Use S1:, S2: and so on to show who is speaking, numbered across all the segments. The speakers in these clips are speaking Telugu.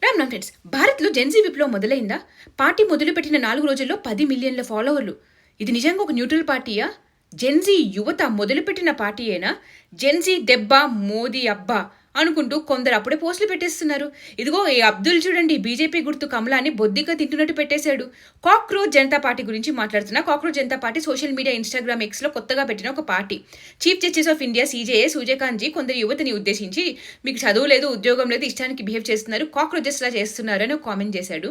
S1: రామ్ రామ్ ఫ్రెండ్స్, భారత్లో జెన్జీ విప్లవం మొదలైందా? పార్టీ మొదలుపెట్టిన 4 రోజుల్లో 10 మిలియన్ల ఫాలోవర్లు. ఇది నిజంగా ఒక న్యూట్రల్ పార్టీయా? జెన్జీ యువత మొదలుపెట్టిన పార్టీయేనా? జెన్జీ దెబ్బ మోదీ అబ్బా అనుకుంటూ కొందరు అప్పుడే పోస్టులు పెట్టేస్తున్నారు. ఇదిగో ఈ అబ్దుల్ చూడండి, బీజేపీ గుర్తు కమలాన్ని బొద్దిగా తింటున్నట్టు పెట్టేశాడు. కాక్రోచ్ జనతా పార్టీ గురించి మాట్లాడుతున్నా. Cockroach Janata Party social media Instagram ఎక్స్లో కొత్తగా పెట్టిన ఒక party. Chief Justice of India CJA Suryakant ji కొందరు యువతని ఉద్దేశించి మీకు చదువు లేదు, ఉద్యోగం లేదు, ఇష్టానికి బిహేవ్ చేస్తున్నారు, కాక్రోచెస్ లా చేస్తున్నారు అని ఒక కామెంట్ చేశాడు.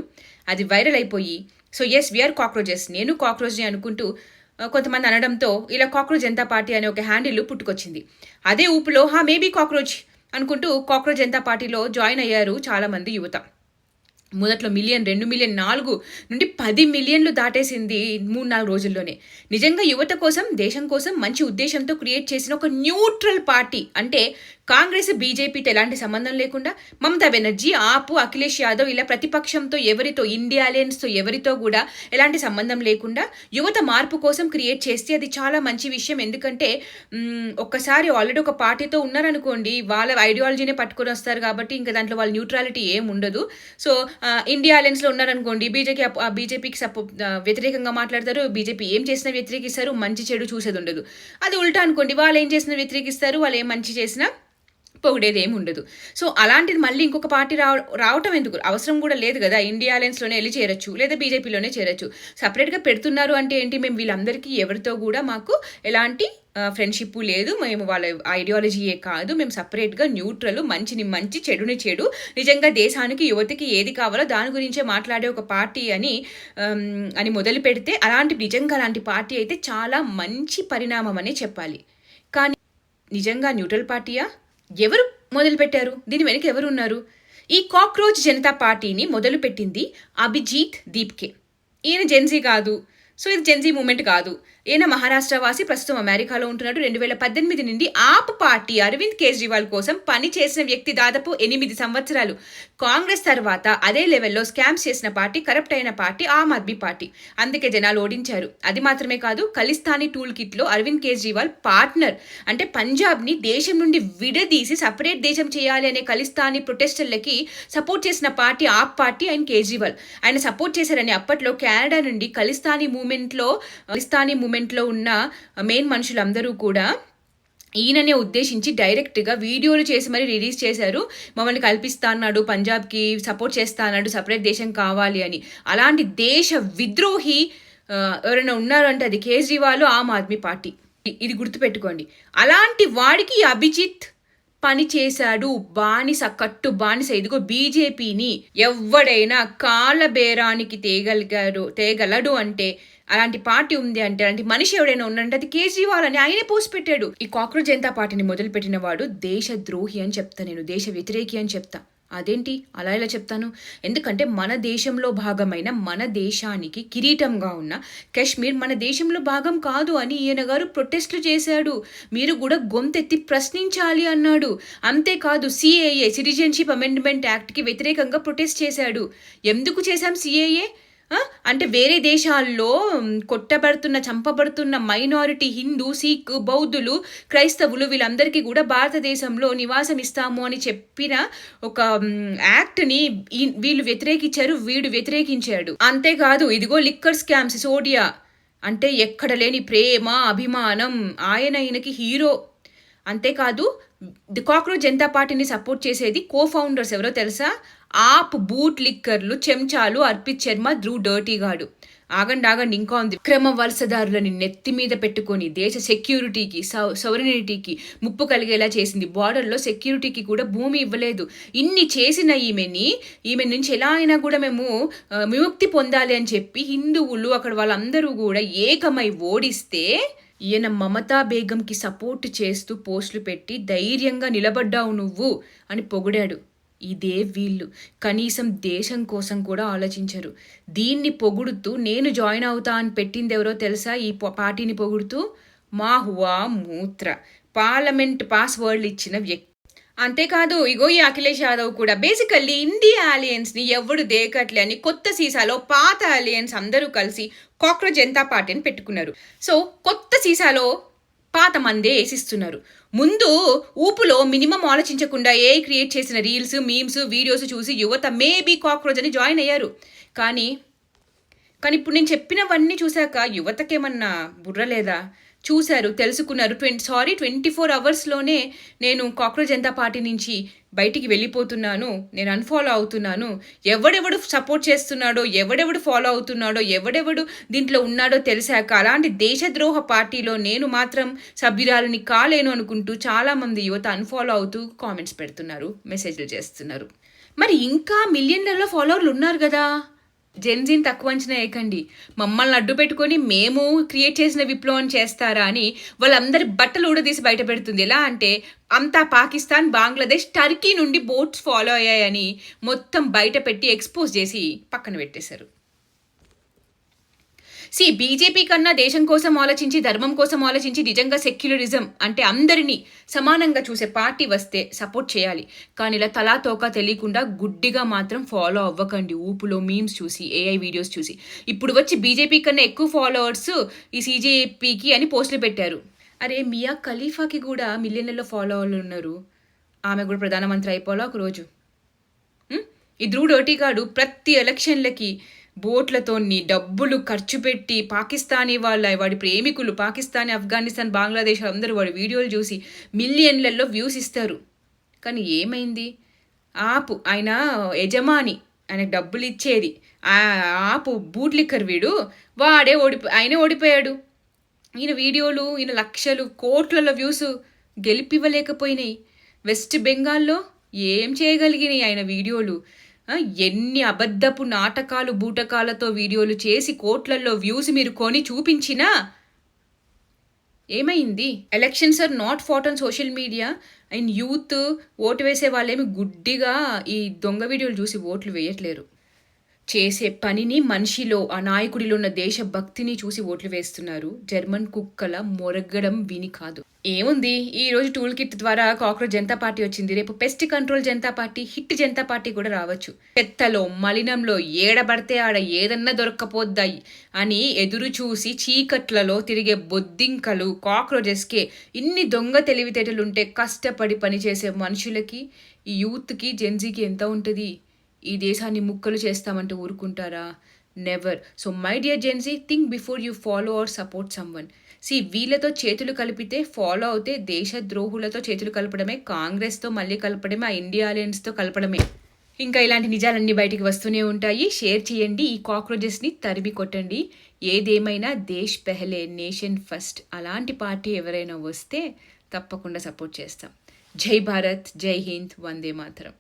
S1: అది వైరల్ అయిపోయి సో ఎస్ వీఆర్ కాక్రోచెస్, నేను కాక్రోచ్ని అనుకుంటూ కొంతమంది అనడంతో ఇలా కాక్రోచ్ జనతా పార్టీ అనే ఒక హ్యాండిల్ పుట్టుకొచ్చింది. అదే ఊపులో మేబీ కాక్రోచ్ అనుకుంటూ కాక్రోచ్ జనతా పార్టీలో జాయిన్ అయ్యారు చాలామంది యువత. మొదట్లో 1 మిలియన్, 2 మిలియన్, 4 నుండి 10 మిలియన్లు దాటేసింది 3-4 రోజుల్లోనే. నిజంగా యువత కోసం, దేశం కోసం మంచి ఉద్దేశంతో క్రియేట్ చేసిన ఒక న్యూట్రల్ పార్టీ. అంటే కాంగ్రెస్, బీజేపీతో ఎలాంటి సంబంధం లేకుండా, మమతా బెనర్జీ, ఆపు, అఖిలేష్ యాదవ్ ఇలా ప్రతిపక్షంతో ఎవరితో, ఇండియా అలయన్స్తో ఎవరితో కూడా ఎలాంటి సంబంధం లేకుండా యువత మార్పు కోసం క్రియేట్ చేస్తే అది చాలా మంచి విషయం. ఎందుకంటే ఒక్కసారి ఆల్రెడీ ఒక పార్టీతో ఉన్నారనుకోండి, వాళ్ళ ఐడియాలజీనే పట్టుకొని వస్తారు కాబట్టి ఇంకా దాంట్లో వాళ్ళ న్యూట్రాలిటీ ఏం ఉండదు. సో ఇండియా అలయన్స్లో ఉన్నారనుకోండి, బీజేపీకి వ్యతిరేకంగా మాట్లాడతారు, బీజేపీ ఏం చేసినా వ్యతిరేకిస్తారు, మంచి చెడు చూసేది ఉండదు. అది ఉల్టా అనుకోండి, వాళ్ళు ఏం చేసినా వ్యతిరేకిస్తారు, వాళ్ళు ఏం మంచి చేసినా పొగిడేది ఏమి ఉండదు. సో అలాంటిది మళ్ళీ ఇంకొక పార్టీ రావటం ఎందుకు, అవసరం కూడా లేదు కదా. ఇండియా అలయన్స్లోనే వెళ్ళి చేరొచ్చు, లేదా బీజేపీలోనే చేరొచ్చు. సపరేట్గా పెడుతున్నారు అంటే ఏంటి, మేము వీళ్ళందరికీ ఎవరితో కూడా మాకు ఎలాంటి ఫ్రెండ్షిప్ లేదు, మేము వాళ్ళ ఐడియాలజీయే కాదు, మేము సపరేట్గా న్యూట్రల్, మంచిని మంచి, చెడుని చెడు, నిజంగా దేశానికి యువతకి ఏది కావాలో దాని గురించే మాట్లాడే ఒక పార్టీ అని మొదలు పెడితే, నిజంగా అలాంటి పార్టీ అయితే చాలా మంచి పరిణామం అనే చెప్పాలి. కానీ నిజంగా న్యూట్రల్ పార్టీయా? ఎవరు మొదలుపెట్టారు? దీని వెనక ఎవరున్నారు? ఈ కాక్రోచ్ జనతా పార్టీని మొదలుపెట్టింది అభిజిత్ దీప్కే. ఈయన జెన్జీ కాదు, సో ఇది జెన్జీ మూమెంట్ కాదు. ఈయన మహారాష్ట్ర వాసి, ప్రస్తుతం అమెరికాలో ఉంటున్నాడు. 2018 నుండి ఆప్ పార్టీ అరవింద్ కేజ్రీవాల్ కోసం పని చేసిన వ్యక్తి. దాదాపు 8 సంవత్సరాలు కాంగ్రెస్ తర్వాత అదే లెవెల్లో స్కామ్స్ చేసిన పార్టీ, కరప్ట్ అయిన పార్టీ ఆమ్ ఆద్మీ పార్టీ. అందుకే జనాలు ఓడించారు. అది మాత్రమే కాదు, ఖలిస్తానీ టూల్ కిట్లో అరవింద్ కేజ్రీవాల్ పార్ట్నర్. అంటే పంజాబ్ని దేశం నుండి విడదీసి సపరేట్ దేశం చేయాలి అనే ఖలిస్తానీ ప్రొటెస్టర్లకి సపోర్ట్ చేసిన party AAP party and Kejriwal. ఆయన సపోర్ట్ చేశారని అప్పట్లో కెనడా నుండి ఖలిస్తానీ మూమెంట్లో ఉన్న మెయిన్ మనుషులందరూ కూడా ఈయననే ఉద్దేశించి డైరెక్ట్గా వీడియోలు చేసి మరీ రిలీజ్ చేశారు. మమ్మల్ని కల్పిస్తా అన్నాడు, పంజాబ్కి సపోర్ట్ చేస్తా అన్నాడు, సపరేట్ దేశం కావాలి అని. అలాంటి దేశ విద్రోహి ఎవరైనా ఉన్నారంటే అది కేజ్రీవాల్, ఆమ్ ఆద్మీ పార్టీ. ఇది గుర్తుపెట్టుకోండి. అలాంటి వాడికి అభిజిత్ పని చేశాడు. కట్టు బానిస. ఇదిగో బీజేపీని ఎవడైనా కాళ్ళ బేరానికి తేగలడు అంటే, అలాంటి పార్టీ ఉంది అంటే, అలాంటి మనిషి ఎవడైనా ఉన్నారంటే అది కేజ్రీవాల్ అని ఆయనే పోస్ట్ పెట్టాడు. ఈ కాక్రోచ్ జనతా పార్టీని మొదలుపెట్టిన వాడు దేశ ద్రోహి అని చెప్తా, నేను దేశ వ్యతిరేకి అని చెప్తా. అదేంటి అలా ఎలా చెప్తాను? ఎందుకంటే మన దేశంలో భాగమైన, మన దేశానికి కిరీటంగా ఉన్న కాశ్మీర్ మన దేశంలో భాగం కాదు అని ఈయన గారు ప్రొటెస్ట్లు చేశాడు. మీరు కూడా గొంతెత్తి ప్రశ్నించాలి అన్నాడు. అంతేకాదు, సిఏఏ సిటిజన్షిప్ అమెండ్మెంట్ యాక్ట్కి వ్యతిరేకంగా ప్రొటెస్ట్ చేశాడు. ఎందుకు చేశాం సిఏఏ అంటే, వేరే దేశాల్లో చంపబడుతున్న మైనారిటీ హిందూ, సిక్, బౌద్ధులు, క్రైస్తవులు వీళ్ళందరికీ కూడా భారతదేశంలో నివాసం ఇస్తాము అని చెప్పిన ఒక యాక్ట్ని వీళ్ళు వ్యతిరేకించారు, వీడు వ్యతిరేకించాడు. అంతేకాదు, ఇదిగో లిక్కర్ స్కామ్స్, సోడియా అంటే ఎక్కడ లేని ప్రేమ, అభిమానం, ఈయనకి హీరో. అంతేకాదు, ది కాక్రోచ్ జనతా పార్టీని సపోర్ట్ చేసేది కో-ఫౌండర్స్ ఎవరో తెలుసా? ఆప్ బూట్ లిక్కర్లు చెంచాలు అర్పిత్ శర్మ, ధ్రువ్ డర్టీగాడు. ఆగండి ఇంకా ఉంది. క్రమ వలసదారులని నెత్తి మీద పెట్టుకొని దేశ సెక్యూరిటీకి, సౌవరెనిటీకి ముప్పు కలిగేలా చేసింది. బార్డర్లో సెక్యూరిటీకి కూడా భూమి ఇవ్వలేదు. ఇన్ని చేసిన ఈమె నుంచి ఎలా అయినా కూడా మేము విముక్తి పొందాలి అని చెప్పి హిందువులు అక్కడ వాళ్ళందరూ కూడా ఏకమై ఓడిస్తే, ఈయన మమతా బేగంకి సపోర్ట్ చేస్తూ పోస్టులు పెట్టి ధైర్యంగా నిలబడ్డావు నువ్వు అని పొగిడాడు. ఇదే వీళ్ళు కనీసం దేశం కోసం కూడా ఆలోచించరు. దీన్ని పొగుడుతూ నేను జాయిన్ అవుతా అని పెట్టింది ఎవరో తెలుసా? ఈ పార్టీని పొగుడుతూ మాహువా మూత్ర పార్లమెంట్ పాస్వర్డ్లు ఇచ్చిన వ్యక్తి. అంతేకాదు, ఇగో ఈ అఖిలేష్ యాదవ్ కూడా బేసికల్లీ ఇండియా అలయన్స్ని ఎవడు దేకట్లే అని కొత్త సీసాలో పాత అలయన్స్ అందరూ కలిసి కాక్రోచ్ జనతా పార్టీని పెట్టుకున్నారు. సో కొత్త సీసాలో పాత మందే వేసిస్తున్నారు. ముందు ఊపులో మినిమం ఆలోచించకుండా క్రియేట్ చేసిన రీల్స్, మీమ్స్, వీడియోస్ చూసి యువత మేబీ కాక్రోచ్ అని జాయిన్ అయ్యారు. కానీ ఇప్పుడు నేను చెప్పినవన్నీ చూశాక యువతకేమన్నా బుర్ర లేదా? చూశారు, తెలుసుకున్నారు. 24 అవర్స్లోనే నేను కాక్రోచ్ జనతా పార్టీ నుంచి బయటికి వెళ్ళిపోతున్నాను, నేను అన్ఫాలో అవుతున్నాను, ఎవడెవడు సపోర్ట్ చేస్తున్నాడో, ఎవడెవడు ఫాలో అవుతున్నాడో, ఎవడెవడు దీంట్లో ఉన్నాడో తెలిసాక అలాంటి దేశద్రోహ పార్టీలో నేను మాత్రం సభ్యురాలని కాలేను అనుకుంటూ చాలామంది యువత అన్ఫాలో అవుతూ కామెంట్స్ పెడుతున్నారు, మెసేజ్లు చేస్తున్నారు. మరి ఇంకా మిలియన్లలో ఫాలోవర్లు ఉన్నారు కదా. జెన్జీని తక్కువ అంచనా వేయకండి. మమ్మల్ని అడ్డు పెట్టుకొని మేము క్రియేట్ చేసిన విప్లవం చేస్తారా అని వాళ్ళందరి బట్టలు ఊడదీసి బయట పెడుతుంది. ఎలా అంటే అంతా పాకిస్తాన్, బంగ్లాదేశ్, టర్కీ నుండి బోట్స్ ఫాలో అయ్యాయని మొత్తం బయట పెట్టి ఎక్స్పోజ్ చేసి పక్కన పెట్టేశారు. బీజేపీ కన్నా దేశం కోసం ఆలోచించి, ధర్మం కోసం ఆలోచించి, నిజంగా సెక్యులరిజం అంటే అందరినీ సమానంగా చూసే పార్టీ వస్తే సపోర్ట్ చేయాలి. కానీ ఇలా తలా తోకా తెలియకుండా గుడ్డిగా మాత్రం ఫాలో అవ్వకండి. ఊపులో మీమ్స్ చూసి, ఏఐ వీడియోస్ చూసి. ఇప్పుడు వచ్చి బీజేపీ కన్నా ఎక్కువ ఫాలోవర్స్ ఈ సీజేపీకి అని పోస్టులు పెట్టారు. అరే, మియా ఖలీఫాకి కూడా మిలియన్లలో ఫాలోవర్లు ఉన్నారు. ఆమె కూడా ప్రధానమంత్రి అయిపోవాలా ఒకరోజు. ఈ ధ్రువుడోటిగాడు ప్రతి ఎలక్షన్లకి బోట్లతోని డబ్బులు ఖర్చు పెట్టి పాకిస్తానీ వాడి ప్రేమికులు పాకిస్తాన్, ఆఫ్ఘనిస్తాన్, బంగ్లాదేశ్ అందరూ వాడి వీడియోలు చూసి మిలియన్లలో వ్యూస్ ఇస్తారు. కానీ ఏమైంది? ఆయన యజమాని, ఆయనకు డబ్బులు ఇచ్చేది బూట్లిక్కర్ వీడు, ఆయనే ఓడిపోయాడు. ఈయన వీడియోలు, ఈయన లక్షలు కోట్లలో వ్యూస్ గెలిపివ్వలేకపోయినాయి. వెస్ట్ బెంగాల్లో ఏం చేయగలిగినాయి ఆయన వీడియోలు? ఎన్ని అబద్ధపు నాటకాలు, బూటకాలతో వీడియోలు చేసి కోట్లల్లో వ్యూస్ మీరు కొని చూపించినా ఏమైంది? Elections are not fought on social media. And youth vote వేసే వాళ్ళేమి గుడ్డిగా ఈ దొంగ వీడియోలు చూసి ఓట్లు వేయట్లేరు. చేసే పనిని, మనిషిలో, ఆ నాయకుడిలో ఉన్న దేశభక్తిని చూసి ఓట్లు వేస్తున్నారు. జర్మన్ కుక్కల మొరగడం విని కాదు. ఏముంది, ఈ రోజు టూల్ కిట్ ద్వారా కాక్రోచ్ జనతా పార్టీ వచ్చింది. రేపు pest control Janata party, hit Janata party కూడా రావచ్చు. చెత్తలో, మలినంలో ఏడబడితే ఆడ ఏదన్నా దొరక్కపోద్దాయి అని ఎదురు చూసి చీకట్లలో తిరిగే బొద్దింకలు, కాక్రోచెస్కే ఇన్ని దొంగ తెలివితేటలుంటే కష్టపడి పనిచేసే మనుషులకి, ఈ యూత్కి, జెన్జీకి ఎంత ఉంటుంది? ఈ దేశాన్ని ముక్కలు చేస్తామంటే ఊరుకుంటారా? Never. So my dear Gen Z, think before you follow are support someone. వీళ్ళతో చేతులు కలిపితే ఫాలో అవుతే దేశద్రోహులతో చేతులు కలపడమే, కాంగ్రెస్తో మళ్ళీ కలపడమే, ఆ ఇండియా అలయన్స్తో కలపడమే. ఇంకా ఇలాంటి నిజాలన్నీ బయటికి వస్తూనే ఉంటాయి. షేర్ చేయండి, ఈ కాక్రోచెస్ని తరిమి కొట్టండి. ఏదేమైనా దేశ్ పెహలే, నేషన్ ఫస్ట్ అలాంటి పార్టీ ఎవరైనా వస్తే తప్పకుండా సపోర్ట్ చేస్తాం. జై భారత్, జై హింద్, వందే మాతరం.